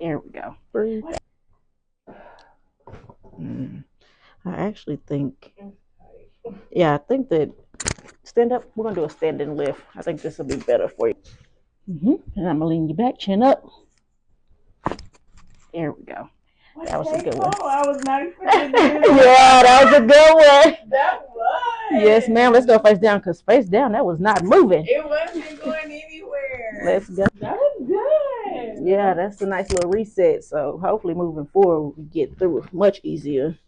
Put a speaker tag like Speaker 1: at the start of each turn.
Speaker 1: There we go. Breathe. I actually think, yeah, I think that stand up. We're gonna do a standing lift. I think this will be better for you. And I'm gonna lean you back, chin up. There we go. That was a good one.
Speaker 2: I was not expecting to do that.
Speaker 1: Yeah, that was a good one.
Speaker 2: That was.
Speaker 1: Yes, ma'am. Let's go face down, because face down, that was not moving.
Speaker 2: It wasn't going anywhere.
Speaker 1: Let's go.
Speaker 2: That was good.
Speaker 1: Yeah, that's a nice little reset. So hopefully moving forward, we get through it much easier.